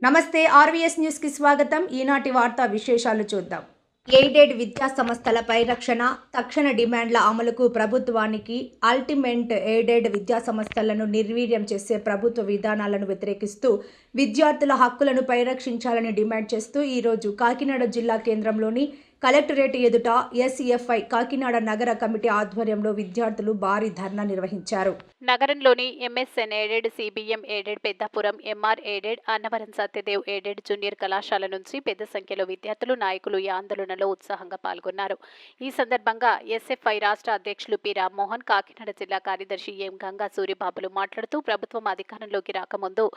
నమస్తే RVS news కి స్వాగతం. ఈనాటి వార్తా విశేషాలు చూద్దాం. ఎయిడెడ్ విద్యా సంస్థల పరిరక్షణ, తక్షణ డిమాండ్ల అమలుకు ప్రభుత్వానికి అల్టిమేట్ ఎయిడెడ్ విద్యా సంస్థలను నిర్వీర్యం చేసే ప్రభుత్వ విధానాలను వ్యతిరేకిస్తూ విద్యార్థుల హక్కులను పరిరక్షించాలని డిమాండ్ చేస్తూ ఈరోజు కాకినాడ జిల్లా కేంద్రంలోని కలెక్టరేట్ ఎదుట ఎస్ఎఫ్ఐ కాకినాడ నగర కమిటీ ఆధ్వర్యంలో విద్యార్థులు భారీ ధర్నా నిర్వహించారు. నగరంలోని MSN aided, CBM aided, Peddapuram MR aided, Annavaram Satyadev aided junior కళాశాల నుంచి పెద్ద సంఖ్యలో విద్యార్థులు, నాయకులు ఈ ఆందోళనలో ఉత్సాహంగా పాల్గొన్నారు. ఈ సందర్భంగా ఎస్ఎఫ్ఐ రాష్ట్ర అధ్యక్షులు పి రామ్మోహన్, కాకినాడ జిల్లా కార్యదర్శి ఎం గంగా సూరిబాబులు మాట్లాడుతూ ప్రభుత్వం అధికారంలోకి రాకముందు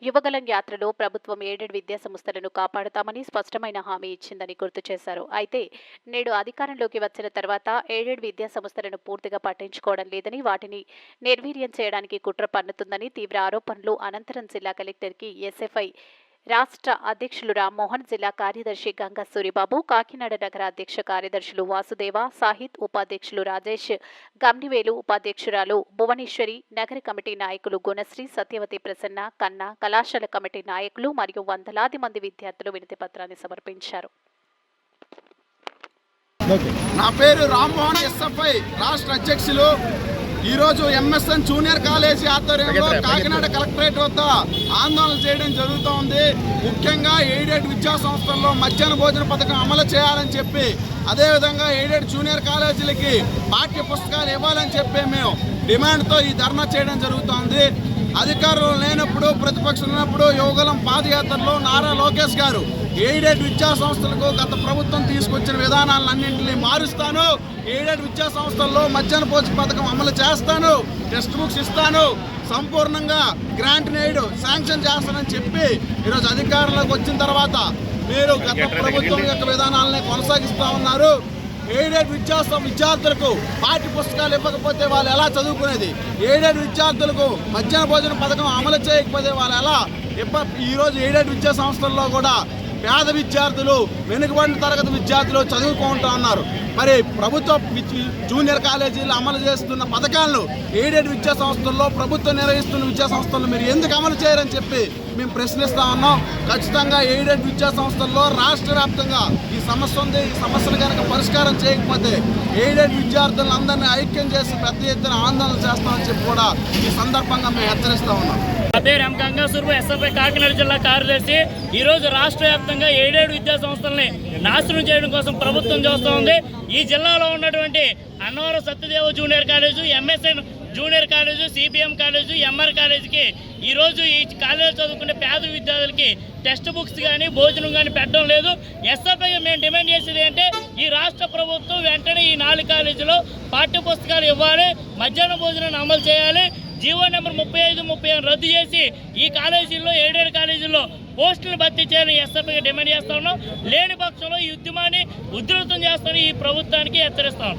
యువగలం యాత్రలో ప్రభుత్వం ఎయిడెడ్ విద్యా సంస్థలను కాపాడుతామని స్పష్టమైన హామీ ఇచ్చిందని గుర్తు చేశారు. అయితే నేడు అధికారంలోకి వచ్చిన తర్వాత ఎయిడెడ్ విద్యా సంస్థలను పూర్తిగా పట్టించుకోవడం లేదని, వాటిని నిర్వీర్యం చేయడానికి కుట్ర పన్నుతుందని తీవ్ర ఆరోపణలు అనంతరం జిల్లా కలెక్టర్కి ఎస్ఎఫ్ఐ రాష్ట్ర అధ్యక్షులు రామ్మోహన్, జిల్లా కార్యదర్శి గంగా సూరిబాబు, కాకినాడ నగర అధ్యక్ష కార్యదర్శులు వాసుదేవ, సాహిత్, ఉపాధ్యక్షులు రాజేష్, గమ్నివేలు, ఉపాధ్యక్షురాలు భువనేశ్వరి, నగర కమిటీ నాయకులు గుణశ్రీ, సత్యవతి, ప్రసన్న, కన్నా, కళాశాల కమిటీ నాయకులు మరియు వందలాది మంది విద్యార్థులు వినతి పత్రాన్ని సమర్పించారు. నా పేరు రామ్మోహన్, ఎస్ఎఫ్ఐ రాష్ట్ర అధ్యక్షులు. ఈరోజు ఎంఎస్ఎన్ జూనియర్ కాలేజీ ఆధ్వర్యంలో కాకినాడ కలెక్టరేట్ వద్ద ఆందోళన చేయడం జరుగుతోంది. ముఖ్యంగా ఎయిడెడ్ విద్యా సంస్థల్లో మధ్యాహ్న భోజన పథకం అమలు చేయాలని చెప్పి, అదేవిధంగా ఎయిడెడ్ జూనియర్ కాలేజీలకి పాఠ్య పుస్తకాలు ఇవ్వాలని చెప్పి మేము డిమాండ్తో ఈ ధర్నా చేయడం జరుగుతోంది. అధికారులు లేనప్పుడు, ప్రతిపక్షం ఉన్నప్పుడు యువగలం పాదయాత్రలో నారా లోకేష్ గారు ఎయిడెడ్ విద్యా సంస్థలకు గత ప్రభుత్వం తీసుకొచ్చిన విధానాలన్నింటినీ మారుస్తాను, ఎయిడెడ్ విద్యా సంస్థల్లో మధ్యాహ్న భోజన పథకం అమలు చేస్తాను, టెక్స్ట్ బుక్స్ ఇస్తాను, సంపూర్ణంగా గ్రాంట్ ఎయిడ్ శాంక్షన్ చేస్తానని చెప్పి ఈరోజు అధికారంలోకి వచ్చిన తర్వాత మీరు గత ప్రభుత్వం యొక్క విధానాలని కొనసాగిస్తూ ఉన్నారు. ఎయిడెడ్ విద్యార్థులకు పాఠ్య పుస్తకాలు ఇవ్వకపోతే వాళ్ళు ఎలా చదువుకునేది? ఎయిడెడ్ విద్యార్థులకు మధ్యాహ్న భోజన పథకం అమలు చేయకపోతే వాళ్ళు ఎలా? ఈరోజు ఎయిడెడ్ విద్యా సంస్థల్లో కూడా పేద విద్యార్థులు, వెనుకబడిన తరగతి విద్యార్థులు చదువుకుంటూ ఉన్నారు. మరి ప్రభుత్వ జూనియర్ కాలేజీలు అమలు చేస్తున్న పథకాలను ఎయిడెడ్ విద్యా సంస్థల్లో, ప్రభుత్వం నిర్వహిస్తున్న విద్యా సంస్థల్లో మీరు ఎందుకు అమలు చేయరని చెప్పి మేము ప్రశ్నిస్తూ ఉన్నాం. ఖచ్చితంగా ఎయిడెడ్ విద్యా సంస్థల్లో రాష్ట్ర వ్యాప్తంగా ఈ సమస్య ఉంది. ఈ సమస్యను కనుక పరిష్కారం చేయకపోతే ఎయిడెడ్ విద్యార్థులను అందరినీ ఐక్యం చేసి పెద్ద ఎత్తున ఆందోళన చేస్తామని చెప్పి కూడా ఈ సందర్భంగా మేము హెచ్చరిస్తూ ఉన్నాం. నా పేరు ఎం గంగా సూరిబాబు, ఎస్ఎఫ్ఐ కాకినాడ జిల్లా కార్యదర్శి. ఈరోజు రాష్ట్ర వ్యాప్తంగా ఎయిడెడ్ విద్యా సంస్థల్ని నాశనం చేయడం కోసం ప్రభుత్వం చేస్తూ ఉంది. ఈ జిల్లాలో ఉన్నటువంటి Annavaram Satyadeva junior college, MSN junior college, CBM college, MR కాలేజీకి ఈరోజు ఈ కాలేజీ చదువుకునే పేద విద్యార్థులకి టెక్స్ట్ బుక్స్ కానీ భోజనం కానీ పెట్టడం లేదు. ఎస్ఎఫ్ఐ మేము డిమాండ్ చేసేది అంటే ఈ రాష్ట్ర ప్రభుత్వం వెంటనే ఈ 4 కాలేజీలో పాఠ్య పుస్తకాలు ఇవ్వాలి, మధ్యాహ్న భోజనాన్ని అమలు చేయాలి, జీవో నెంబర్ 35, 36 రద్దు చేసి ఈ కాలేజీల్లో, ఎయిడెడ్ కాలేజీల్లో పోస్టులు భర్తీ చేయాలని ఎస్ఎఫ్ఐగా డిమాండ్ చేస్తా ఉన్నాం. లేని పక్షంలో ఈ ఉద్యమాన్ని ఉధృతం చేస్తామని ఈ ప్రభుత్వానికి హెచ్చరిస్తాం.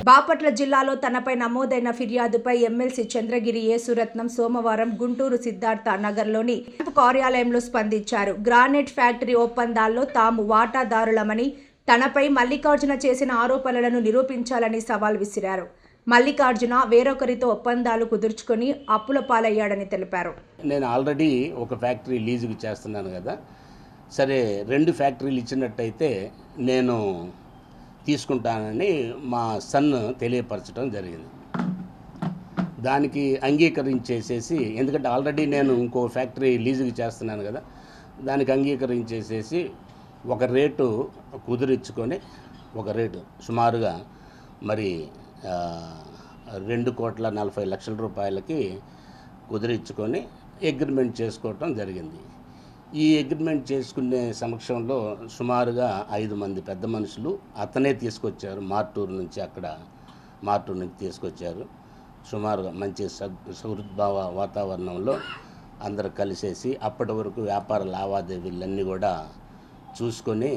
బాపట్ల జిల్లాలో తనపై నమోదైన ఫిర్యాదుపై ఎమ్మెల్సీ చంద్రగిరి యేసురత్నం సోమవారం గుంటూరు సిద్ధార్థ నగర్లోని కార్యాలయంలో స్పందించారు. గ్రానైట్ ఫ్యాక్టరీ ఒప్పందాల్లో తాము వాటాదారులమని, తనపై మల్లికార్జున చేసిన ఆరోపణలను నిరూపించాలని సవాల్ విసిరారు. మల్లికార్జున వేరొకరితో ఒప్పందాలు కుదుర్చుకొని అప్పుల పాలయ్యాడని తెలిపారు. నేను ఆల్రెడీ ఒక ఫ్యాక్టరీ లీజుకి చేస్తున్నాను కదా, సరే 2 ఫ్యాక్టరీలు ఇచ్చినట్టయితే నేను తీసుకుంటానని మా సన్ తెలియపరచడం జరిగింది. దానికి అంగీకరించేసేసి, ఎందుకంటే ఆల్రెడీ నేను ఇంకో ఫ్యాక్టరీ లీజుకి చేస్తున్నాను కదా, దానికి అంగీకరించేసేసి ఒక రేటు కుదిరించుకొని, ఒక రేటు సుమారుగా మరి 2,40,00,000 రూపాయలకి కుదిరించుకొని అగ్రిమెంట్ చేసుకోవటం జరిగింది. ఈ అగ్రిమెంట్ చేసుకునే సమక్షంలో సుమారుగా 5 మంది పెద్ద మనుషులు అతనే తీసుకొచ్చారు. మార్టూరు నుంచి తీసుకొచ్చారు. సుమారుగా మంచి సౌహృద్భావ వాతావరణంలో అందరూ కలిసేసి అప్పటి వరకు వ్యాపార లావాదేవీలన్నీ కూడా చూసుకొని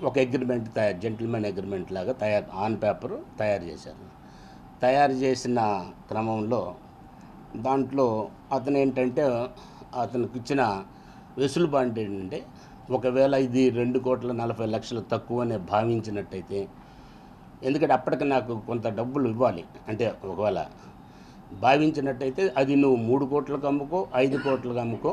ఒక అగ్రిమెంట్ జెంటిల్మెన్ అగ్రిమెంట్ లాగా ఆన్ పేపర్ తయారు చేశారు. తయారు చేసిన క్రమంలో దాంట్లో అతను ఏంటంటే అతనికి ఇచ్చిన వెసులుబాటు ఏంటంటే ఒకవేళ ఇది 2,40,00,000 తక్కువనే భావించినట్టయితే, ఎందుకంటే అప్పటికి నాకు కొంత డబ్బులు ఇవ్వాలి, అంటే ఒకవేళ భావించినట్టయితే అది నువ్వు 3 కోట్లకు అమ్ముకో, 5 కోట్లకు అమ్ముకో,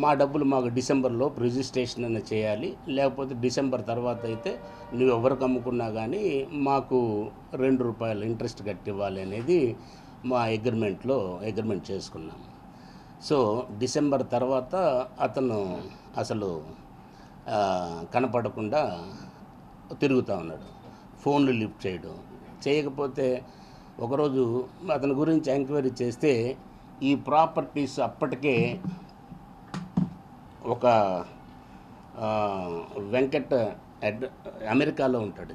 మా డబ్బులు మాకు డిసెంబర్లో రిజిస్ట్రేషన్ అన్న చేయాలి, లేకపోతే డిసెంబర్ తర్వాత అయితే నువ్వు ఎవరికి అమ్ముకున్నా కానీ మాకు ₹2 ఇంట్రెస్ట్ కట్టివ్వాలి అనేది మా అగ్రిమెంట్ చేసుకున్నాం. సో డిసెంబర్ తర్వాత అతను అసలు కనపడకుండా తిరుగుతూ ఉన్నాడు, ఫోన్లు లిఫ్ట్ చేయకపోతే ఒకరోజు అతని గురించి ఎంక్వైరీ చేస్తే ఈ ప్రాపర్టీస్ అప్పటికే ఒక వెంకట్ అమెరికాలో ఉంటాడు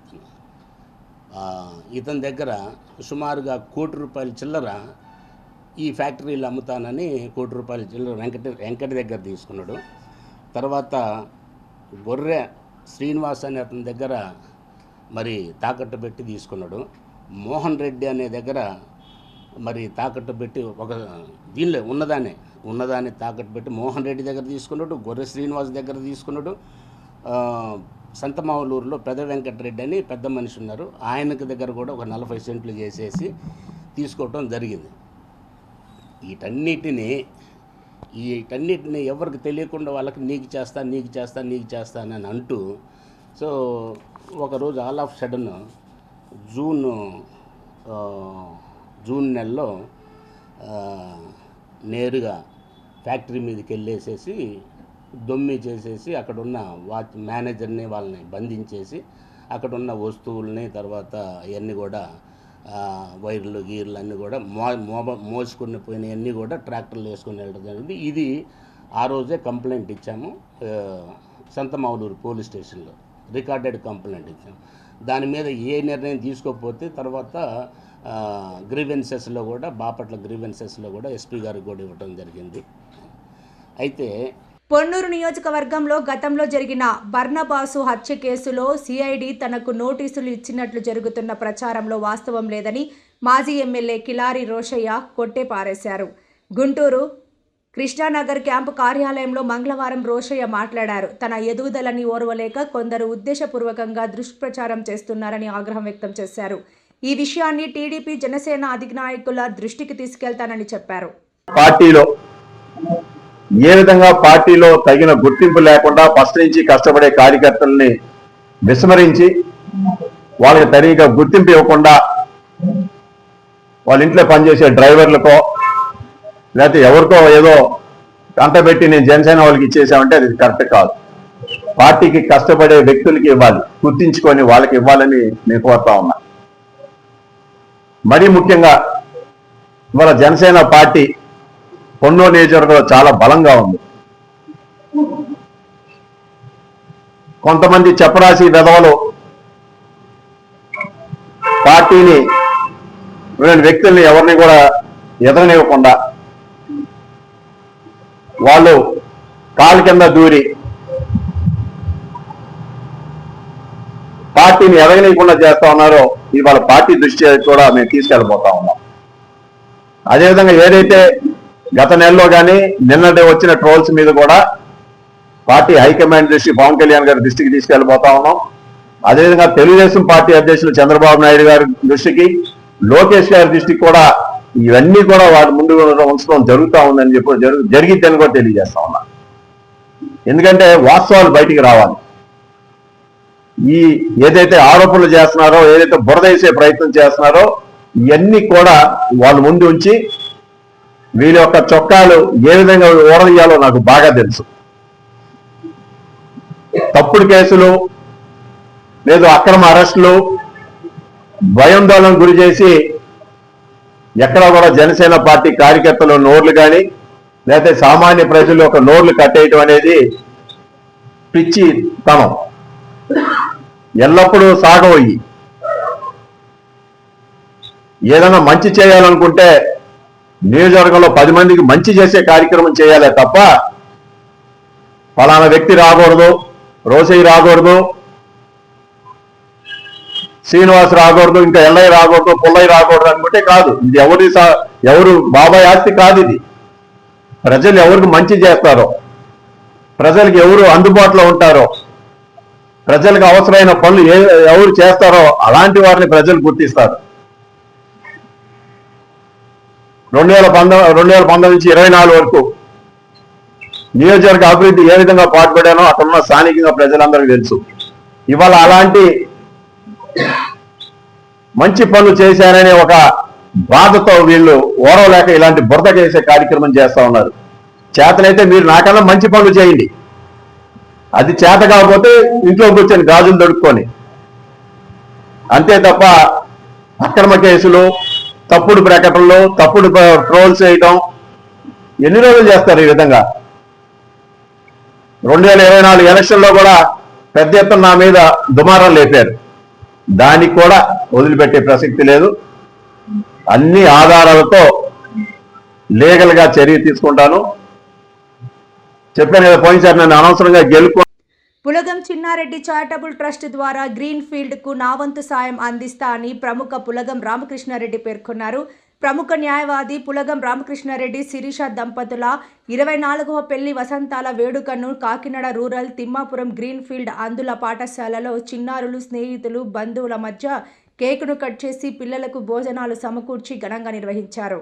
ఇతని దగ్గర సుమారుగా ₹1,00,00,000 చిల్లర ఈ ఫ్యాక్టరీలు అమ్ముతానని ₹1,00,00,000 చిల్లర వెంకట దగ్గర తీసుకున్నాడు. తర్వాత గొర్రె శ్రీనివాస్ అనే అతని దగ్గర మరి తాకట్టు పెట్టి తీసుకున్నాడు. మోహన్ రెడ్డి అనే దగ్గర మరి తాకట్టు పెట్టి ఒక దీనిలో ఉన్నదాన్ని తాకట్టు పెట్టి మోహన్ రెడ్డి దగ్గర తీసుకున్నాడు, గొర్రె శ్రీనివాస్ దగ్గర తీసుకున్నాడు. సంతమావులూరులో పెద్ద వెంకటరెడ్డి అని పెద్ద మనిషి ఉన్నారు, ఆయనకి దగ్గర కూడా ఒక 40 సెంట్లు చేసేసి తీసుకోవటం జరిగింది. వీటన్నిటిని ఎవరికి తెలియకుండా వాళ్ళకి నీకు చేస్తానని అంటూ, సో ఒకరోజు ఆల్ ఆఫ్ సడన్ జూన్ నెలలో నేరుగా ఫ్యాక్టరీ మీదకి వెళ్ళేసేసి దొమ్మి చేసేసి అక్కడున్న మేనేజర్ని వాళ్ళని బంధించేసి అక్కడున్న వస్తువుల్ని తర్వాత అవన్నీ కూడా వైర్లు గీర్లు అన్నీ కూడా మోసుకుని పోయినవన్నీ కూడా ట్రాక్టర్లు వేసుకుని వెళ్ళడం జరిగింది. ఇది ఆ రోజే కంప్లైంట్ ఇచ్చాము సంతమావులూరు పోలీస్ స్టేషన్లో, రికార్డెడ్ కంప్లైంట్ ఇచ్చాము. దాని మీద ఏ నిర్ణయం తీసుకోకపోతే తర్వాత గ్రీవెన్సెస్లో కూడా బాపట్ల గ్రీవెన్సెస్లో కూడా ఎస్పీ గారికి కూడా ఇవ్వడం జరిగింది. అయితే పొన్నూరు నియోజకవర్గంలో గతంలో జరిగిన బర్నబాసు హత్య కేసులో సిఐడి తనకు నోటీసులు ఇచ్చినట్లు జరుగుతున్న ప్రచారంలో వాస్తవం లేదని మాజీ ఎమ్మెల్యే కిలారి రోషయ్య కొట్టేపారేశారు. గుంటూరు కృష్ణానగర్ క్యాంపు కార్యాలయంలో మంగళవారం రోషయ్య మాట్లాడారు. తన ఎదుగుదలని ఓర్వలేక కొందరు ఉద్దేశపూర్వకంగా దుష్ప్రచారం చేస్తున్నారని ఆగ్రహం వ్యక్తం చేశారు. ఈ విషయాన్ని టీడీపీ జనసేన అధినాయకుల దృష్టికి తీసుకెళ్తానని చెప్పారు. పార్టీలో ఏ విధంగా పార్టీలో తగిన గుర్తింపు లేకుండా ఫస్ట్ నుంచి కష్టపడే కార్యకర్తల్ని విస్మరించి వాళ్ళకి తగిన గుర్తింపు ఇవ్వకుండా వాళ్ళ ఇంట్లో పనిచేసే డ్రైవర్లకో లేకపోతే ఎవరికో ఏదో కంటబెట్టి నేను జనసేన వాళ్ళకి ఇచ్చేసామంటే అది కరెక్ట్ కాదు. పార్టీకి కష్టపడే వ్యక్తులకి ఇవ్వాలి, గుర్తించుకొని వాళ్ళకి ఇవ్వాలని నేను కోరుతా ఉన్నా. మరీ ముఖ్యంగా ఇవాళ జనసేన పార్టీ పొన్నూరు నియోజకవర్గంలో చాలా బలంగా ఉంది. కొంతమంది చెప్పరాసి వెధవలు పార్టీని వ్యక్తుల్ని ఎవరిని కూడా ఎదరనివ్వకుండా వాళ్ళు కాలు కింద దూరి పార్టీని ఎదగనీయకుండా చేస్తా ఉన్నారో ఇవాళ పార్టీ దృష్టి కూడా మేము తీసుకెళ్ళిపోతా ఉన్నాం. అదేవిధంగా ఏదైతే గత నెలలో కానీ నిన్నటి వచ్చిన ట్రోల్స్ మీద కూడా పార్టీ హైకమాండ్ దృష్టి పవన్ కళ్యాణ్ గారి దృష్టికి తీసుకెళ్ళిపోతా ఉన్నాం. అదేవిధంగా తెలుగుదేశం పార్టీ అధ్యక్షులు చంద్రబాబు నాయుడు గారి దృష్టికి, లోకేష్ గారి దృష్టికి కూడా ఇవన్నీ కూడా వాటి ముందు ఉంచడం జరుగుతూ ఉందని చెప్పి జరిగిద్దని కూడా తెలియజేస్తా ఉన్నా. ఎందుకంటే వాస్తవాలు బయటికి రావాలి. ఈ ఏదైతే ఆరోపణలు చేస్తున్నారో, ఏదైతే బురద వేసే ప్రయత్నం చేస్తున్నారో ఇవన్నీ కూడా వాళ్ళ ముందు ఉంచి వీళ్ళ యొక్క చొక్కాలు ఏ విధంగా ఓడదీయాలో నాకు బాగా తెలుసు. తప్పుడు కేసులు లేదు అక్రమ అరెస్టులు భయాందోళన గురి చేసి ఎక్కడ కూడా జనసేన పార్టీ కార్యకర్తలు నోర్లు కానీ లేకపోతే సామాన్య ప్రజలు ఒక నోర్లు కట్టేయటం అనేది పిచ్చి తనం. ఎల్లప్పుడూ సాగవయ్యి ఏదైనా మంచి చేయాలనుకుంటే నియోజకవర్గంలో 10 మందికి మంచి చేసే కార్యక్రమం చేయాలే తప్ప ఫలానా వ్యక్తి రాకూడదు, రోసయ్య రాకూడదు, శ్రీనివాస్ రాకూడదు, ఇంకా ఎల్లయ్య రాకూడదు, పుల్లయ్య రాకూడదు అనుకుంటే కాదు. ఇది ఎవరు బాబాయ్ ఆస్తి కాదు. ఇది ప్రజలు ఎవరికి మంచి చేస్తారో, ప్రజలకు ఎవరు అందుబాటులో ఉంటారో, ప్రజలకు అవసరమైన పనులు ఎవరు చేస్తారో అలాంటి వారిని ప్రజలు గుర్తిస్తారు. 2019 నుంచి 24 వరకు నియోజకవర్గ అభివృద్ధి ఏ విధంగా పాటుపడానో అక్కడున్న స్థానికంగా ప్రజలందరికీ తెలుసు. ఇవాళ అలాంటి మంచి పనులు చేశారనే ఒక బాధతో వీళ్ళు ఓరవలేక ఇలాంటి బురద చేసే కార్యక్రమం చేస్తా ఉన్నారు. చేతనైతే మీరు నాకన్నా మంచి పనులు చేయండి, అది చేత కాకపోతే ఇంట్లో కూర్చొని గాజులు దొడుక్కొని, అంతే తప్ప అక్రమ కేసులు, తప్పుడు ప్రకటనలు, తప్పుడు ట్రోల్స్ చేయటం ఎన్ని రోజులు చేస్తారు ఈ విధంగా? 2024 ఎలక్షన్లో కూడా పెద్ద ఎత్తున నా మీద దుమారం లేపారు, దానికి కూడా వదిలిపెట్టే ప్రసక్తి లేదు. అన్ని ఆధారాలతో లీగల్గా చర్య తీసుకుంటాను. చెప్పాను కదా, పోయినసారి నన్ను అనవసరంగా పులగం చిన్నారెడ్డి చారిటబుల్ ట్రస్ట్ ద్వారా గ్రీన్ ఫీల్డ్కు నా వంతు సాయం అందిస్తా అని ప్రముఖ పులగం రామకృష్ణారెడ్డి పేర్కొన్నారు. ప్రముఖ న్యాయవాది పులగం రామకృష్ణారెడ్డి శిరీష దంపతుల 24వ పెళ్లి వసంతాల వేడుకను Kakinada rural Timmapuram green field అందుల పాఠశాలలో చిన్నారులు, స్నేహితులు, బంధువుల మధ్య కేకును కట్ చేసి పిల్లలకు భోజనాలు సమకూర్చి ఘనంగా నిర్వహించారు.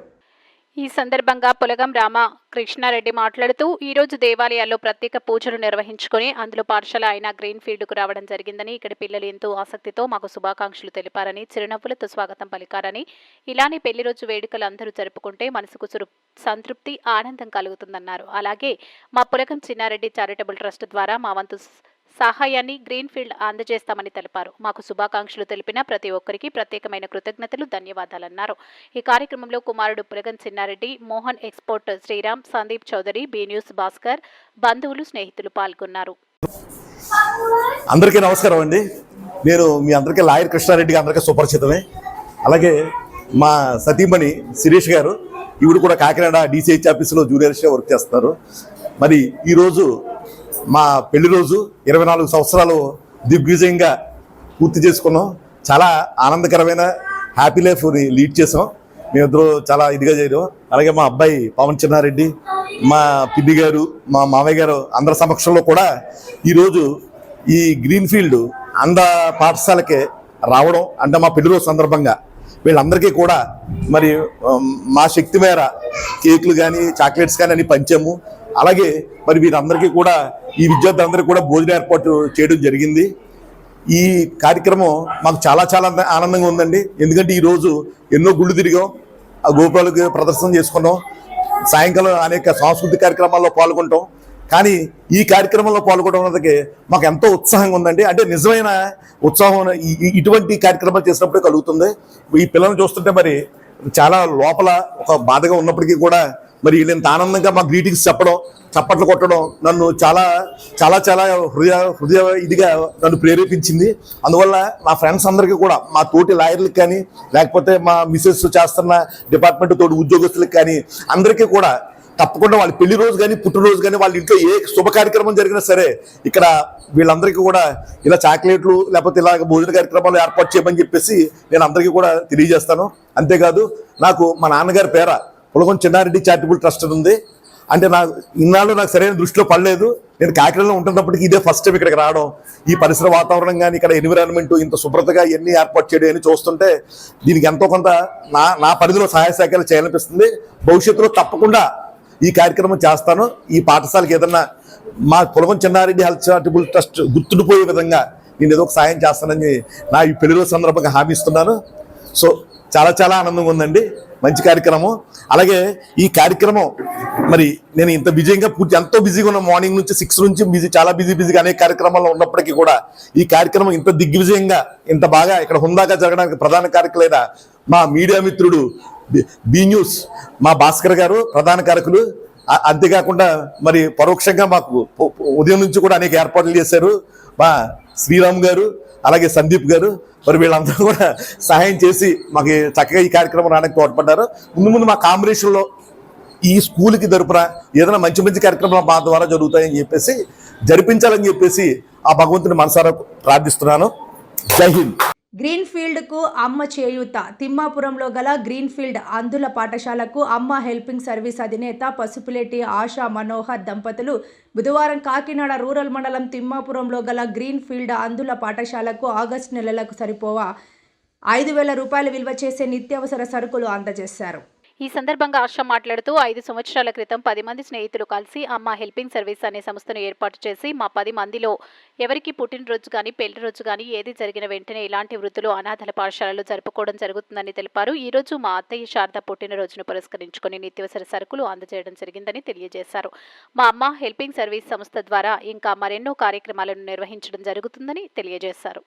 ఈ సందర్భంగా పులగం రామకృష్ణారెడ్డి మాట్లాడుతూ ఈరోజు దేవాలయాల్లో ప్రత్యేక పూజలు నిర్వహించుకొని అందులో పాఠశాల అయిన గ్రీన్ ఫీల్డ్కు రావడం జరిగిందని, ఇక్కడి పిల్లలు ఎంతో ఆసక్తితో మాకు శుభాకాంక్షలు తెలిపారని, చిరునవ్వులతో స్వాగతం పలికారని, ఇలానే పెళ్లి రోజు వేడుకలు అందరూ జరుపుకుంటే మనసుకు సంతృప్తి, ఆనందం కలుగుతుందన్నారు. అలాగే మా పులగం చిన్నారెడ్డి చారిటబుల్ ట్రస్ట్ ద్వారా మా వంతు సహాయాన్ని గ్రీన్ ఫీల్డ్ అందజేస్తామని తెలిపారు. మాకు శుభాకాంక్షలు తెలిపిన ప్రతి ఒక్కరికి ప్రత్యేకమైన కృతజ్ఞతలు, ధన్యవాదాలన్నారు. ఈ కార్యక్రమంలో కుమారుడు Pulagam Chinnareddy, Mohan export Sriram, Sandeep Chowdary, B news Bhaskar, బంధువులు, స్నేహితులు పాల్గొన్నారు. అందరికీ నమస్కారం అండి. నేను మీ అందరికీ లాయర్ కృష్ణారెడ్డిగా అందరికీ సుపరిచితమే. అలాగే మా సతీమణి శిరీష్ గారు, ఈవిడ కూడా కాకినాడ DCH ఆఫీసులో జూనియర్స్గా వర్క్ చేస్తున్నారు. మరి ఈరోజు మా పెళ్లి రోజు 24 సంవత్సరాలు దిగ్విజయంగా పూర్తి చేసుకున్నాం. చాలా ఆనందకరమైన హ్యాపీ లైఫ్ లీడ్ చేసాం. మేమిద్దరూ చాలా ఇదిగా చేయడం. అలాగే మా అబ్బాయి పవన్ చిన్నారెడ్డి, మా పిన్ని గారు, మా మామయ్య గారు అందరి సమక్షంలో కూడా ఈరోజు ఈ గ్రీన్ ఫీల్డ్ అంద పాఠశాలకే రావడం అంటే మా పెళ్లి రోజు సందర్భంగా వీళ్ళందరికీ కూడా మరి మా శక్తి మేర కేకులు కానీ చాక్లెట్స్ కానీ అని పంచాము. అలాగే మరి వీరందరికీ కూడా ఈ విద్యార్థులందరికీ కూడా భోజనం ఏర్పాటు చేయడం జరిగింది. ఈ కార్యక్రమం మాకు చాలా చాలా ఆనందంగా ఉందండి. ఎందుకంటే ఈరోజు ఎన్నో గుళ్ళు తిరిగాం, ఆ గోపురాలకు ప్రదర్శన చేసుకున్నాం, సాయంకాలం అనేక సాంస్కృతిక కార్యక్రమాల్లో పాల్గొంటాం. కానీ ఈ కార్యక్రమంలో పాల్గొనడానికి మాకు ఎంతో ఉత్సాహంగా ఉందండి. అంటే నిజమైన ఉత్సాహం ఇటువంటి కార్యక్రమాలు చేసినప్పుడే కలుగుతుంది. ఈ పిల్లల్ని చూస్తుంటే మరి చాలా లోపల ఒక బాధగా ఉన్నప్పటికీ కూడా మరి వీళ్ళంత ఆనందంగా మా గ్రీటింగ్స్ చెప్పడం, చప్పట్లు కొట్టడం నన్ను చాలా చాలా చాలా హృదయ ఇదిగా నన్ను ప్రేరేపించింది. అందువల్ల మా ఫ్రెండ్స్ అందరికీ కూడా, మా తోటి లాయర్లకు కానీ, లేకపోతే మా మిసెస్ చేస్తున్న డిపార్ట్మెంట్ తోటి ఉద్యోగస్తులకు కానీ అందరికీ కూడా తప్పకుండా వాళ్ళ పెళ్లి రోజు కానీ పుట్టినరోజు కానీ వాళ్ళ ఇంట్లో ఏ శుభ కార్యక్రమం జరిగినా సరే ఇక్కడ వీళ్ళందరికీ కూడా ఇలా చాక్లెట్లు లేకపోతే ఇలా భోజన కార్యక్రమాలు ఏర్పాటు చేయమని చెప్పేసి నేను అందరికీ కూడా తెలియజేస్తాను. అంతేకాదు నాకు మా నాన్నగారి పేర పులగం చిన్నారెడ్డి చారిటబుల్ ట్రస్ట్ ఉంది. అంటే ఇన్నాళ్ళు నాకు సరైన దృష్టిలో పడలేదు. నేను కాకినాడలో ఉంటున్నప్పటికీ ఇదే ఫస్ట్ టైం ఇక్కడికి రావడం, ఈ పరిసర వాతావరణం కానీ ఇక్కడ ఎన్విరాన్మెంట్ ఇంత శుభ్రతగా ఎన్ని ఏర్పాటు చేయడం అని చూస్తుంటే దీనికి ఎంతో కొంత నా పరిధిలో సహాయ సహకారాలు చేయాలనిపిస్తుంది. భవిష్యత్తులో తప్పకుండా ఈ కార్యక్రమం చేస్తాను. ఈ పాఠశాలకు ఏదన్నా మా పులగం చిన్నారెడ్డి హెల్త్ చారిటబుల్ ట్రస్ట్ గుర్తుండిపోయే విధంగా నేను ఏదో ఒక సాయం చేస్తానని నా ఈ పెళ్లి రోజు సందర్భంగా హామీ ఇస్తున్నాను. సో చాలా చాలా ఆనందంగా ఉందండి, మంచి కార్యక్రమం. అలాగే ఈ కార్యక్రమం మరి నేను ఇంత బిజీగా ఎంతో బిజీగా ఉన్న మార్నింగ్ నుంచి 6 నుంచి చాలా బిజీగా అనేక కార్యక్రమాల్లో ఉన్నప్పటికీ కూడా ఈ కార్యక్రమం ఇంత దిగ్విజయంగా ఇంత బాగా ఇక్కడ హుందాగా జరగడానికి ప్రధాన కారకులైన మా మీడియా మిత్రుడు బీ న్యూస్ మా భాస్కర్ గారు ప్రధాన కారకులు. అంతేకాకుండా మరి పరోక్షంగా మాకు ఉదయం నుంచి కూడా అనేక ఏర్పాట్లు చేశారు మా శ్రీరామ్ గారు, అలాగే సందీప్ గారు. మరి వీళ్ళందరూ కూడా సహాయం చేసి మాకు చక్కగా ఈ కార్యక్రమం రావడానికి తోడ్పడ్డారు. ముందు మా కాంబినేషన్లో ఈ స్కూల్కి తరపున ఏదైనా మంచి మంచి కార్యక్రమాలు మా ద్వారా జరుగుతాయని చెప్పేసి జరిపించాలని చెప్పేసి ఆ భగవంతుని మనసారా ప్రార్థిస్తున్నాను. జై హింద్. గ్రీన్ఫీల్డ్కు అమ్మ చేయూత. తిమ్మాపురంలో గల గ్రీన్ఫీల్డ్ అంధుల పాఠశాలకు అమ్మ హెల్పింగ్ సర్వీస్ అధినేత పసుపులేటి ఆశా మనోహర్ దంపతులు బుధవారం కాకినాడ రూరల్ మండలం తిమ్మాపురంలో గల గ్రీన్ఫీల్డ్ అంధుల పాఠశాలకు ఆగస్టు నెలలకు సరిపోవా 5,000 రూపాయలు విలువ చేసే నిత్యావసర సరుకులు అందజేశారు. ఈ సందర్భంగా ఆశ మాట్లాడుతూ 5 సంవత్సరాల క్రితం 10 మంది స్నేహితులు కలిసి అమ్మ హెల్పింగ్ సర్వీస్ అనే సంస్థను ఏర్పాటు చేసి మా 10 మందిలో ఎవరికి పుట్టినరోజు కానీ పెళ్లి రోజు కానీ ఏది జరిగిన వెంటనే ఇలాంటి వృత్తులు అనాథల పాఠశాలలో జరుపుకోవడం జరుగుతుందని తెలిపారు. ఈ రోజు మా అత్తయ్య శారద పుట్టినరోజును పురస్కరించుకుని నిత్యావసర సరుకులు అందజేయడం జరిగిందని తెలియజేశారు. మా అమ్మ హెల్పింగ్ సర్వీస్ సంస్థ ద్వారా ఇంకా మరెన్నో కార్యక్రమాలను నిర్వహించడం జరుగుతుందని తెలియజేశారు.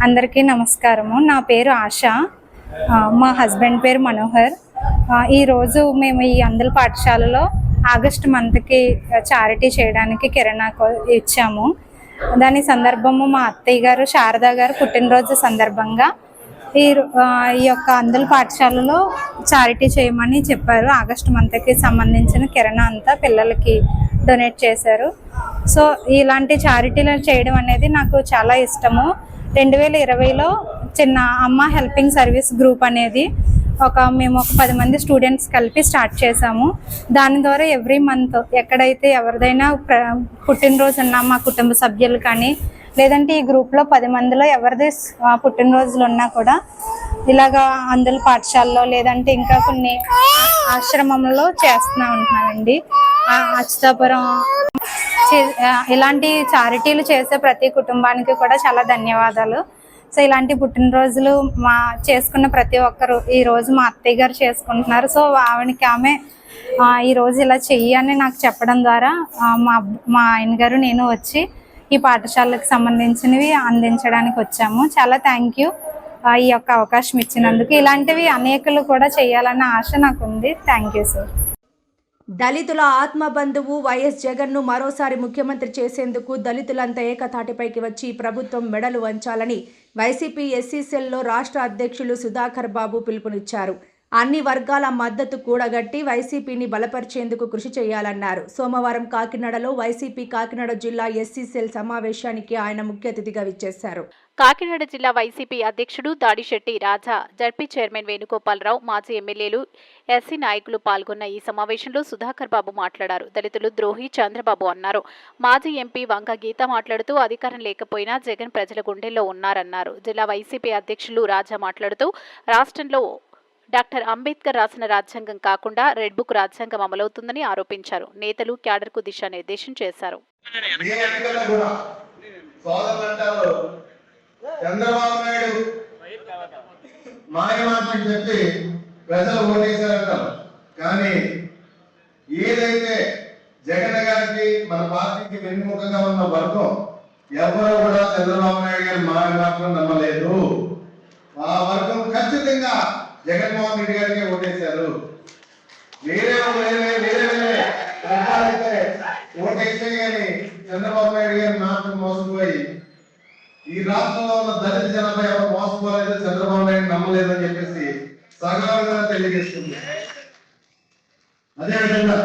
అందరికీ నమస్కారము. నా పేరు ఆశ, మా హస్బెండ్ పేరు మనోహర్. ఈరోజు మేము ఈ అంధుల పాఠశాలలో ఆగస్టు మంత్కి చారిటీ చేయడానికి కిరాణా ఇచ్చాము. దాని సందర్భము మా అత్తయ్య గారు శారదా గారు పుట్టినరోజు సందర్భంగా ఈ యొక్క అంధుల పాఠశాలలో చారిటీ చేయమని చెప్పారు. ఆగస్టు మంత్కి సంబంధించిన కిరాణా అంతా పిల్లలకి డొనేట్ చేశారు. సో ఇలాంటి చారిటీలు చేయడం అనేది నాకు చాలా ఇష్టము. 2020లో చిన్న అమ్మ హెల్పింగ్ సర్వీస్ గ్రూప్ అనేది మేము ఒక 10 మంది స్టూడెంట్స్ కలిపి స్టార్ట్ చేసాము. దాని ద్వారా ఎవ్రీ మంత్ ఎక్కడైతే ఎవరిదైనా పుట్టినరోజు ఉన్నా మా కుటుంబ సభ్యులు కానీ లేదంటే ఈ గ్రూప్లో 10 మందిలో ఎవరిది పుట్టినరోజులు ఉన్నా కూడా ఇలాగా అంధుల పాఠశాలలో లేదంటే ఇంకా కొన్ని ఆశ్రమంలో చేస్తూ ఉంటున్నామండి. అచ్యుతాపురం ఇలాంటి చారిటీలు చేసే ప్రతి కుటుంబానికి కూడా చాలా ధన్యవాదాలు. సో ఇలాంటి పుట్టినరోజులు చేసుకున్న ప్రతి ఒక్కరు ఈరోజు మా అత్తయ్య గారు చేసుకుంటున్నారు. సో ఆమె ఈరోజు ఇలా చెయ్యి అని నాకు చెప్పడం ద్వారా మా ఆయన గారు నేను వచ్చి ఈ పాఠశాలకు సంబంధించినవి అందించడానికి వచ్చాము. చాలా థ్యాంక్ యూ ఈ యొక్క అవకాశం ఇచ్చినందుకు. ఇలాంటివి అనేకలు కూడా చేయాలన్న ఆశ నాకు ఉంది. Thank you sir. దళితుల ఆత్మబంధువు వైఎస్ జగన్ను మరోసారి ముఖ్యమంత్రి చేసేందుకు దళితులంతా ఏకతాటిపైకి వచ్చి ప్రభుత్వం మెడలు వంచాలని వైసీపీ ఎస్సీ సెల్లో రాష్ట్ర అధ్యక్షులు సుధాకర్ బాబు పిలుపునిచ్చారు. అన్ని వర్గాల మద్దతు కూడగట్టి వైసీపీని బలపరిచేందుకు కృషి చేయాలన్నారు. సోమవారం కాకినాడలో వైసీపీ కాకినాడ జిల్లా ఎస్సీ సెల్ సమావేశానికి ఆయన ముఖ్య అతిథిగా విచ్చేశారు. కాకినాడ జిల్లా వైసీపీ అధ్యక్షుడు దాడిశెట్టి రాజా, జడ్పీ చైర్మన్ వేణుగోపాలరావు, మాజీ ఎమ్మెల్యేలు, ఎస్సీ నాయకులు పాల్గొన్న ఈ సమావేశంలో సుధాకర్ బాబు మాట్లాడారు. దళితులు ద్రోహి చంద్రబాబు అన్నారు. మాజీ ఎంపీ వంగ గీత మాట్లాడుతూ అధికారం లేకపోయినా జగన్ ప్రజల గుండెల్లో ఉన్నారన్నారు. జిల్లా వైసీపీ అధ్యక్షులు రాజా మాట్లాడుతూ రాష్ట్రంలో డాక్టర్ అంబేద్కర్ రాసిన రాజ్యాంగం కాకుండా రెడ్ బుక్ రాజ్యాంగం అమలవుతుందని ఆరోపించారు. నేతలు క్యాడర్కు దిశానిర్దేశం చేశారు. చంద్రబాబు నాయుడు మాయమాటలు చెప్పి ప్రజలు ఓటేశారంటారు. కానీ ఏదైతే జగన్ గారికి మన పార్టీకి వెన్నుముకగా ఉన్న వర్గం ఎవరు కూడా చంద్రబాబు నాయుడు గారి మాయమాటలు నమ్మలేదు. ఆ వర్గం ఖచ్చితంగా జగన్మోహన్ రెడ్డి గారికి ఓటేశారు. వేరే ఓటేసే కానీ చంద్రబాబు నాయుడు గారి మాటలు మోసపోయి ఈ రాష్ట్రంలో ఉన్న దళిత జనాభా ఎవరు మోసపోలేదు, చంద్రబాబు నాయుడు నమ్మలేదు అని చెప్పేసి సగర్వంగా తెలియజేస్తుంది. అదేవిధంగా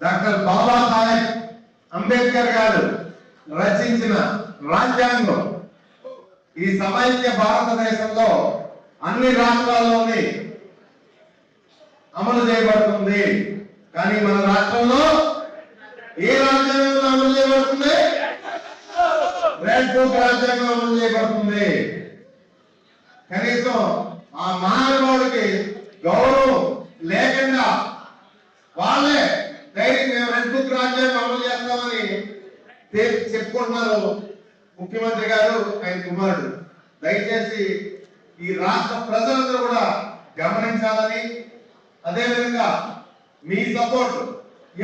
డాక్టర్ బాబాసాహెబ్ అంబేద్కర్ గారు రచించిన రాజ్యాంగం ఈ సమైక్య భారతదేశంలో అన్ని రాష్ట్రాల్లోని అమలు చేయబడుతుంది. కానీ మన రాష్ట్రంలో ఏ రాజ్యాంగం అమలు చేయబడుతుంది? రెడ్ బుక్ రాజ్యాంగం అమలు చేయబడుతుంది. కనీసం ఆ మానవుడికి గౌరవం లేకుండా వాళ్ళే డైరెక్ట్ మేము రెడ్ బుక్ రాజ్యాంగం అమలు చేస్తామని చెప్పుకుంటున్నారు ముఖ్యమంత్రి గారు, ఆయన కుమారుడు. దయచేసి ఈ రాష్ట్ర ప్రజలందరూ కూడా గమనించాలని, అదేవిధంగా మీ సపోర్ట్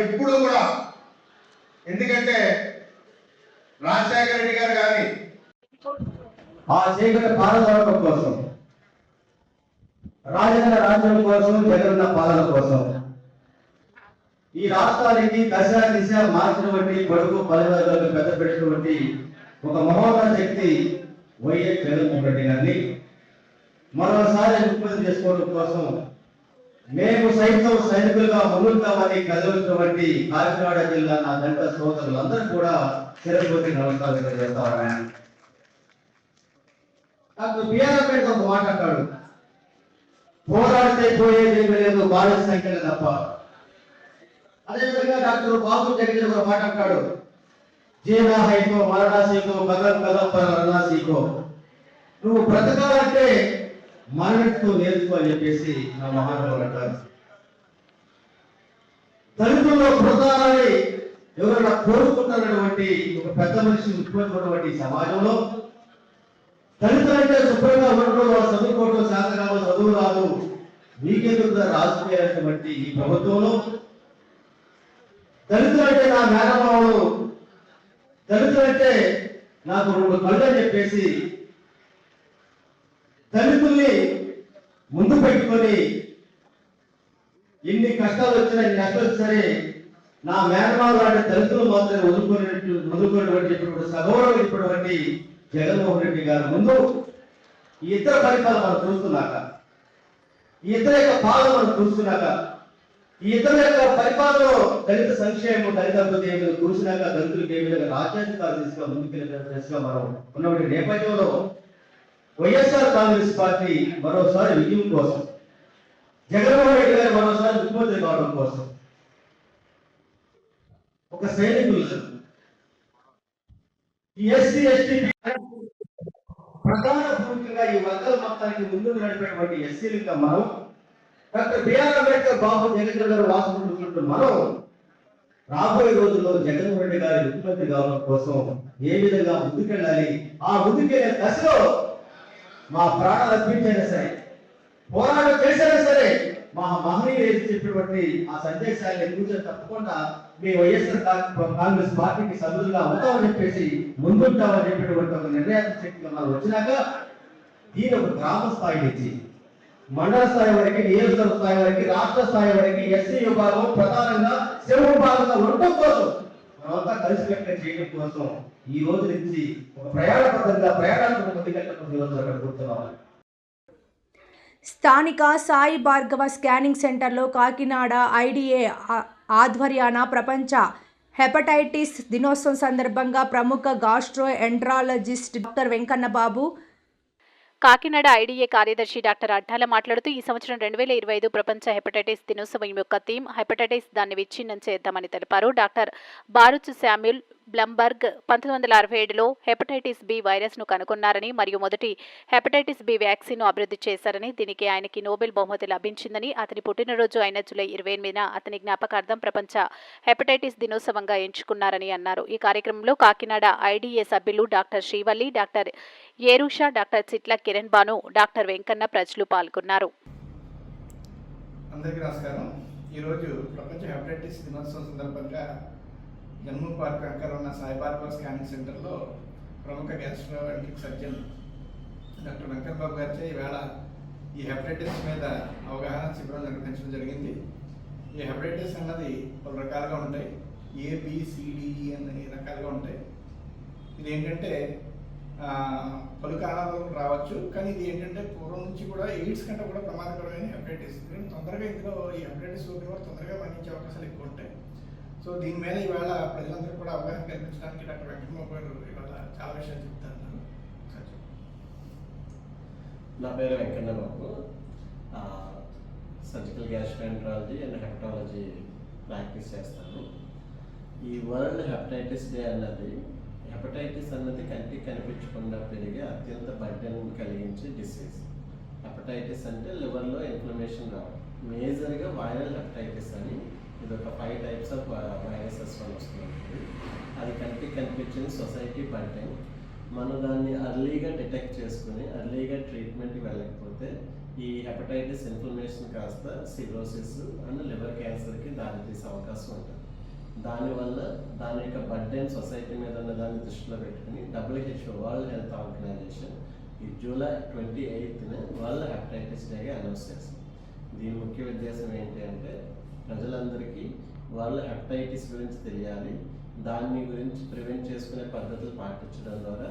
ఎప్పుడు కూడా, ఎందుకంటే రాజశేఖర రెడ్డి గారు కానీ ఆ చీకటి పాలన కోసం, రాజన్న రాజ్యం కోసం, జగన్న పాలన కోసం ఈ రాష్ట్రానికి దశ దిశ మార్చినటువంటి కొడుకు పలువురు పెద్ద పెట్టినటువంటి ఒక మహోన్నత శక్తి వైఎస్ జగన్మోహన్ రెడ్డి గారిని మరోసారి ముఖ్యమంత్రి చేసుకోవడం కోసం మేము సైతం సైనికులుగా ముందుతామని కదిలినటువంటి కాకినాడ జిల్లా నా దంట సోదరులందరూ కూడా చిరపోతి నమస్కారం తెలియజేస్తా ఉన్నాను. డాక్టర్ బిఆర్ అంబేద్కర్ ఒక మాట అంటాడు, పోరాడితే పోయేది లేదు బాధ్యత సంఖ్యలు తప్ప. అదేవిధంగా డాక్టర్ బాబు జగన్ ఒక మాట అంటాడు, జీనా హైకో మరణా సీకో కదం కదం పర మరణా సీకో. నువ్వు బ్రతకాలంటే మరణిస్తూ నేర్చుకో అని చెప్పేసి నా మహానుభావులు అంటారు. దళితుల్లో ప్రధానాన్ని ఎవరైనా కోరుకుంటున్నటువంటి ఒక పెద్ద మనిషి ముఖ్యమైనటువంటి సమాజంలో దళితులంటే శుభ్రంగా ఉండడం, వాళ్ళు చదువుకోవడం శాతకాలం చదువు రాదు, మీకెందుకు రాజకీయాలటువంటి ఈ ప్రభుత్వంలో దళితులంటే నా మేనమావులు, దళితులంటే నాకు 2 కళ్ళు అని చెప్పేసి దళితుల్ని ముందు పెట్టుకొని ఎన్ని కష్టాలు వచ్చినా ఎన్ని నష్టాలు సరే నా మేనమావులు లాంటి దళితులు మాత్రమే వదులుకునేటువంటి సగౌరవం ఇచ్చినటువంటి జగన్మోహన్ రెడ్డి గారి ముందు ఈ ఇతర ఫలితాలు మనం చూస్తున్నాక, ఈ ఇతర యొక్క పాలన మనం చూస్తున్నాక, ఈ ఇతర యొక్క పరిపాలనలో దళిత సంక్షేమం దళిత అభివృద్ధి ఏమైనా చూసినాక దళితులకు ఏ విధంగా రాజ్యాధికారులు దిశగా ముందుకెళ్ళినట్టుగా మనం ఉన్నటువంటి నేపథ్యంలో వైఎస్ఆర్ కాంగ్రెస్ పార్టీ మరోసారి విజయం కోసం, జగన్మోహన్ రెడ్డి గారు మరోసారి ముఖ్యమంత్రి కావడం కోసం ఒక సైనికులు ఈ ఎస్సీ ఎస్టీ ప్రధాన భూమికగా ఈ వర్గాల మొత్తానికి ముందు నడిపేటువంటి ఎస్సీలుగా మనం డాక్టర్ బిఆర్ అంబేద్కర్ బాబు జగన్ గారు వాసుకుంటున్నట్టు మనం రాబోయే రోజుల్లో జగన్మోహన్ రెడ్డి గారి ముఖ్యమంత్రి కావడం కోసం ఏ విధంగా ముందుకెళ్ళాలి, ఆ ముందుకెళ్ళే దశలో మా ప్రాణాలు అర్పించైనా సరే, పోరాటం చేసైనా సరే, మా మహనీయులు చెప్పినటువంటి ఆ సందేశాన్ని కూర్చొని తప్పకుండా మీ వైఎస్ఆర్ కాంగ్రెస్ పార్టీకి సభ్యులుగా అవుతామని చెప్పేసి ముందుంటామని చెప్పినటువంటి ఒక నిర్ణయాత్మక శక్తిగా మనం వచ్చినాక దీని ఒక గ్రామ స్థాయి నుంచి మండల స్థాయి వరకు, నియోజకవర్గ స్థాయి వరకు, రాష్ట్ర స్థాయి వరకు ఎస్సీ విభాగం ప్రధానంగా శివ విభాగంగా ఉండటం కోసం మనమంతా కలిసికట్టుగా చేయడం కోసం ఈ రోజు నుంచి ఒక ప్రయాణాత్మక ముందుకెళ్ళడం ఈరోజు అక్కడ కూర్చున్నాం. స్థానిక సాయి భార్గవ స్కానింగ్ సెంటర్లో కాకినాడ ఐడిఏ ఆధ్వర్యాన ప్రపంచ హెపటైటిస్ దినోత్సవం సందర్భంగా ప్రముఖ gastroenterologist doctor Venkannababu, Kakinada IDA కార్యదర్శి డాక్టర్ అడ్డాల మాట్లాడుతూ ఈ సంవత్సరం 2025 ప్రపంచ హెపటైటిస్ దినోత్సవం యొక్క థీమ్ హెపటైటిస్ దాన్ని విచ్ఛిన్నం చేద్దామని తెలిపారు. డాక్టర్ బారుచ్ శామ్యూల్ బ్లంబర్గ్ 1967లో హెపటైటిస్ బి వైరస్ను కనుగొన్నారని మరియు మొదటి హెపటైటిస్ బి వ్యాక్సిన్ను అభివృద్ధి చేశారని, దీనికి ఆయనకి నోబెల్ బహుమతి లభించిందని, అతని పుట్టినరోజు అయిన జూలై 28న అతని జ్ఞాపకార్థం ప్రపంచ హెపటైటిస్ దినోత్సవంగా ఎంచుకున్నారని అన్నారు. ఈ కార్యక్రమంలో కాకినాడ ఐడీఏ సభ్యులు doctor Srivalli, doctor Erusha, doctor Chitla Kiran Banu, doctor Venkanna ప్రజలు పాల్గొన్నారు. అందరికీ నమస్కారం. ఈరోజు ప్రపంచ హెపటైటిస్ దినోత్సవం సందర్భంగా జన్మూర్ పార్క్ అక్కడ ఉన్న సాయి భార్గవ స్కానింగ్ సెంటర్లో ప్రముఖ గ్యాస్ట్రోఎంట్రిక్ సర్జన్ డాక్టర్ వెంకన్నబాబు గారిచే ఈవేళ ఈ హెపటైటిస్ మీద అవగాహన శిబిరం నిర్వహించడం జరిగింది. ఈ హెపటైటిస్ అన్నది పలు రకాలుగా ఉంటాయి, ABCDE అనే రకాలుగా ఉంటాయి. ఇది ఏంటంటే పలు కారణాలు రావచ్చు, కానీ ఇది ఏంటంటే పూర్వం నుంచి కూడా ఎయిడ్స్ కంటే కూడా ప్రమాదకరమైన హెపటైటిస్. తొందరగా ఇందులో ఈ హెపటైటిస్ సోకిన వారు తొందరగా మరణించే అవకాశాలు ఎక్కువ ఉంటాయి. సో దీని మీద ఇవాళ ప్రజలందరూ కూడా అవగాహన కల్పించడానికి డాక్టర్ వెంకన్నబాబు గారు ఇవాళ చాలా విషయాలు చెప్తారు. నా పేరు Venkanna Babu, surgical gastroenterology and hepatology practice చేస్తాను. ఈ వరల్డ్ హెపటైటిస్ డే అన్నది, హెపటైటిస్ అన్నది కంటికి కనిపించకుండా పెరిగే అత్యంత బర్డెన్ కలిగించే డిసీజ్. హెపటైటిస్ అంటే లివర్లో ఇన్ఫ్లమేషన్ రావడం. మేజర్గా వైరల్ హెపటైటిస్ అని ఇది ఒక 5 టైప్స్ ఆఫ్ వైరసెస్ వల్ల వస్తుంది. అది కంటికి కనిపించిన సొసైటీ బర్డెన్. మనం దాన్ని అర్లీగా డిటెక్ట్ చేసుకుని అర్లీగా ట్రీట్మెంట్కి వెళ్ళకపోతే ఈ హెపటైటిస్ ఇన్ఫ్లమేషన్ కాస్త సిరోసిస్ అండ్ లివర్ క్యాన్సర్కి దారితీసే అవకాశం ఉంటుంది. దానివల్ల దాని యొక్క బర్డెన్ సొసైటీ మీద ఉన్న దాన్ని దృష్టిలో పెట్టుకుని WHO వరల్డ్ హెల్త్ ఆర్గనైజేషన్ ఈ జూలై 28న వరల్డ్ హెపటైటిస్ డేగా అనౌన్స్ చేసింది. దీని ముఖ్య ఉద్దేశం ఏంటి అంటే ప్రజలందరికీ వరల్డ్ హెపటైటిస్ గురించి తెలియాలి, దాన్ని గురించి ప్రివెంట్ చేసుకునే పద్ధతులు పాటించడం ద్వారా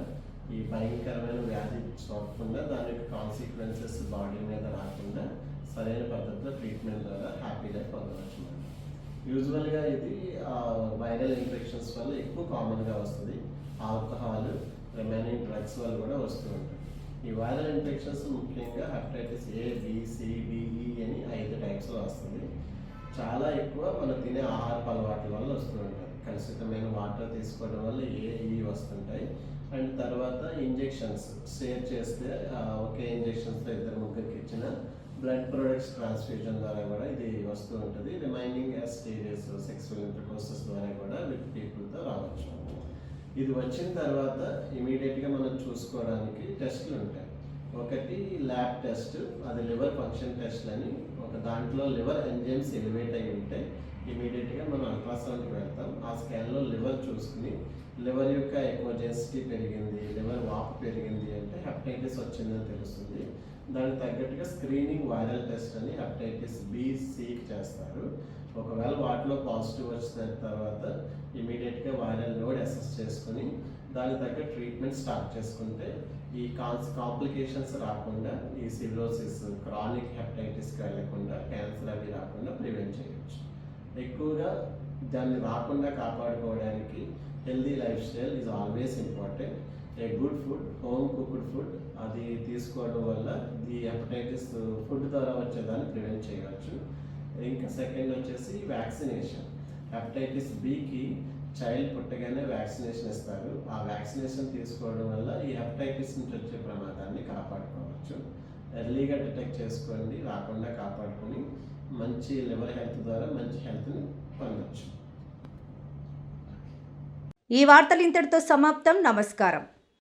ఈ భయంకరమైన వ్యాధి సోకకుండా దాని యొక్క కాన్సిక్వెన్సెస్ బాడీ మీద రాకుండా సరైన పద్ధతిలో ట్రీట్మెంట్ ద్వారా హ్యాపీ లైఫ్ పొందవచ్చు. యూజువల్గా ఇది వైరల్ ఇన్ఫెక్షన్స్ వల్ల ఎక్కువ కామన్గా వస్తుంది. ఆల్కహాల్, రిమైనింగ్ డ్రగ్స్ వల్ల కూడా వస్తూ ఉంటుంది. ఈ వైరల్ ఇన్ఫెక్షన్స్ ముఖ్యంగా hepatitis A, B, C, B E అని 5 టైప్స్లో వస్తుంది. చాలా ఎక్కువ మనం తినే ఆహారపు అలవాట్ల వల్ల వస్తూ ఉంటుంది. కలుషితమైన వాటర్ తీసుకోవడం వల్ల ఈ వస్తుంటాయి. అండ్ తర్వాత ఇంజెక్షన్స్ షేర్ చేస్తే ఒకే ఇంజెక్షన్స్తో 2-3కి ఇచ్చిన బ్లడ్ ప్రొడక్ట్స్ ట్రాన్స్ఫ్యూజన్ ద్వారా కూడా ఇది వస్తూ ఉంటుంది. రిమైనింగ్ STDs, సెక్సువల్ ఇంటర్కోర్సెస్ ద్వారా కూడా విత్ పీపుల్తో రావచ్చు. ఇది వచ్చిన తర్వాత ఇమీడియట్గా మనం చూసుకోవడానికి టెస్టులు ఉంటాయి. ఒకటి ల్యాబ్ టెస్ట్, అది లివర్ ఫంక్షన్ టెస్ట్ అని. ఒక దాంట్లో లివర్ ఎంజైమ్స్ ఎలివేట్ అయి ఉంటే ఇమీడియట్గా మనం అల్ట్రాసౌండ్కి వెళ్తాం. ఆ స్కాన్లో లివర్ చూసుకుని లివర్ యొక్క ఎకోజెన్సిటీ పెరిగింది, లివర్ వాపు పెరిగింది అంటే హెపటైటిస్ వచ్చిందని తెలుస్తుంది. దానికి తగ్గట్టుగా స్క్రీనింగ్ వైరల్ టెస్ట్ అని హెపటైటిస్ బి, సికి చేస్తారు. ఒకవేళ వాటిలో పాజిటివ్ వచ్చిన తర్వాత ఇమీడియట్గా వైరల్ లోడ్ అసెస్ చేసుకుని దానికి తగ్గ ట్రీట్మెంట్ స్టార్ట్ చేసుకుంటే ఈ కాంప్లికేషన్స్ రాకుండా, ఈ సిరోసిస్, క్రానిక్ హెపటైటిస్కి వెళ్ళకుండా, క్యాన్సర్ అవి రాకుండా ప్రివెంట్ చేయవచ్చు. ఎక్కువగా దాన్ని రాకుండా కాపాడుకోవడానికి healthy life style is always important. A good food, home cooked food, అది తీసుకోవడం వల్ల ఈ హెపటైటిస్ ఫుడ్ ద్వారా వచ్చేదాన్ని ప్రివెంట్ చేయవచ్చు. ఇంకా సెకండ్ వచ్చేసి వ్యాక్సినేషన్. హెపటైటిస్ బికి చైల్డ్ పుట్టగానే వ్యాక్సినేషన్ ఇస్తారు. ఆ వ్యాక్సినేషన్ తీసుకోవడం వల్ల ఈ హెపటైటిస్ నుంచి వచ్చే ప్రమాదాన్ని కాపాడుకోవచ్చు. ఎర్లీగా డిటెక్ట్ చేసుకోండి, రాకుండా కాపాడుకొని మంచి లివర్ హెల్త్ ద్వారా మంచి హెల్త్ని పొందవచ్చు. ఈ వార్తలు ఇంతటితో సమాప్తం. నమస్కారం.